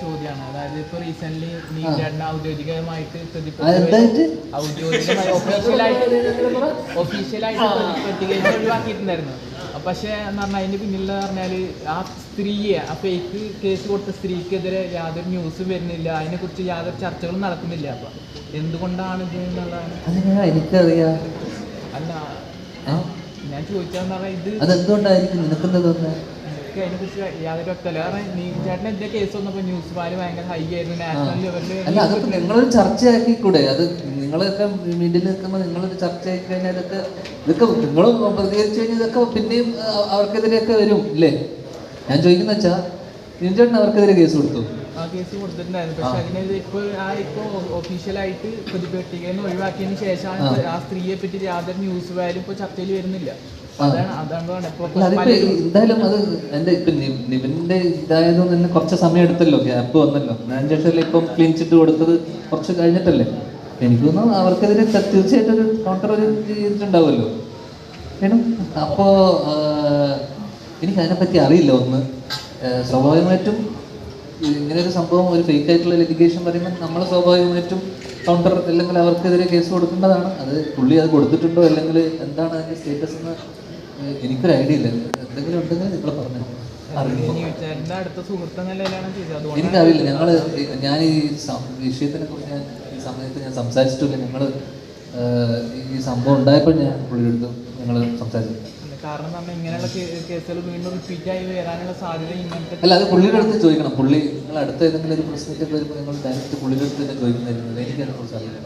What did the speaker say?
ചോദ്യമാണ്. അതായത് ഇപ്പൊ റീസെന്റ് നീറ്റാണ് ഔദ്യോഗികമായിട്ട് ഒഫീഷ്യലായിട്ട് പ്രതികരിച്ച് ഒഴിവാക്കിയിട്ടുണ്ടായിരുന്നു. പക്ഷെ എന്ന് പറഞ്ഞാൽ അതിന്റെ പിന്നിലുള്ള പറഞ്ഞാല് ആ സ്ത്രീയെ, ആ ഫേക്ക് കേസ് കൊടുത്ത സ്ത്രീക്കെതിരെ യാതൊരു ന്യൂസും വരുന്നില്ല, അതിനെ കുറിച്ച് യാതൊരു ചർച്ചകളും നടക്കുന്നില്ല. അപ്പൊ എന്തുകൊണ്ടാണ് ഇത് എന്നുള്ളതാണ്. എനിക്കറിയാം. അല്ല ഞാൻ ചോദിച്ചാന്ന് പറഞ്ഞാൽ ഇത് അതെന്തുകൊണ്ടായിരിക്കും നിനക്കെന്താ തോന്നുന്നത്? അതിനെ കുറിച്ച് യാതൊരു വ്യക്തമല്ല. കാരണം നീ ചേട്ടൻ എന്റെ കേസ് വന്നപ്പോൾ ന്യൂസ് വാല്യൂ ഭയങ്കര ഹൈ ആയിരുന്നു, നാഷണൽ ലെവലില്. അല്ല, അതൊക്കെ നിങ്ങളൊരു ചർച്ചയാക്കിക്കൂടെ? അത് നിങ്ങളൊക്കെ മീഡിയയിൽ നിൽക്കുമ്പോൾ നിങ്ങളൊരു ചർച്ചയാക്കി കഴിഞ്ഞാൽ ഇതൊക്കെ നിങ്ങൾ പ്രതികരിച്ചു കഴിഞ്ഞാൽ ഇതൊക്കെ പിന്നെയും അവർക്കെതിരെയൊക്കെ വരും ഇല്ലേ? ഞാൻ ചോദിക്കുന്ന വെച്ചാൽ ചേട്ടൻ അവർക്കെതിരെ കേസ് കൊടുത്തു? ആ കേസ് കൊടുത്തിട്ടുണ്ടായിരുന്നു. പക്ഷെ അതിനെതിരെ ഇപ്പൊ ഒഫീഷ്യലായിട്ട് പ്രതിപട്ടികയെന്ന് ഒഴിവാക്കിയതിന് ശേഷമാണ് ആ സ്ത്രീയെ പറ്റി യാതൊരു ന്യൂസ് വാല്യൂ ഇപ്പൊ ചർച്ചയിൽ വരുന്നില്ല. എന്തായാലും അത് എന്റെ ഇപ്പൊ നിവിന്റെ ഇതായതുകൊണ്ട് തന്നെ കുറച്ച് സമയം എടുത്തല്ലോ, ഗ്യാപ്പ് വന്നല്ലോ. ഞാൻ ചേട്ടല്ലേ ഇപ്പം ക്ലീൻ ചിറ്റ് കൊടുത്തത് കുറച്ച് കഴിഞ്ഞിട്ടല്ലേ. എനിക്ക് തോന്നുന്നു അവർക്കെതിരെ തീർച്ചയായിട്ടും ഒരു കൗണ്ടർ ചെയ്തിട്ടുണ്ടാവുമല്ലോ വേണം. അപ്പോ എനിക്ക് അതിനെപ്പറ്റി അറിയില്ല. ഒന്ന് സ്വാഭാവികമായിട്ടും ഇങ്ങനെ ഒരു സംഭവം, ഒരു ഫേക്ക് ആയിട്ടുള്ള ലിറ്റിഗേഷൻ പറയുമ്പോൾ നമ്മൾ സ്വാഭാവികമായിട്ടും കൗണ്ടർ അല്ലെങ്കിൽ അവർക്കെതിരെ കേസ് കൊടുക്കേണ്ടതാണ്. അത് പുള്ളി അത് കൊടുത്തിട്ടുണ്ടോ അല്ലെങ്കിൽ എന്താണ് അതിന്റെ സ്റ്റേറ്റസ് എന്ന് എനിക്കൊരു ഐഡിയ ഇല്ല. എന്തെങ്കിലും ഉണ്ടെങ്കിൽ നിങ്ങൾ പറഞ്ഞു. എനിക്കറിയില്ല. ഞാൻ ഈ വിഷയത്തിനെ കുറിച്ച് ഈ സമയത്ത് ഞാൻ സംസാരിച്ചിട്ടില്ല. ഞങ്ങൾ ഈ സംഭവം ഉണ്ടായപ്പോൾ ഞാൻ പുള്ളിയെടുത്ത് ഞങ്ങൾ സംസാരിച്ചു. അല്ല, അത് പുള്ളിയുടെ അടുത്ത് ചോദിക്കണം. പുള്ളി നിങ്ങൾ അടുത്ത ഏതെങ്കിലും ഒരു പ്രശ്നത്തിൽ വരുമ്പോൾ നിങ്ങൾ ഡയറക്റ്റ് പുള്ളിയുടെ അടുത്ത് തന്നെ ചോദിക്കുന്നതായിരുന്നു. എനിക്കതിനെ കുറിച്ച് അറിയില്ല.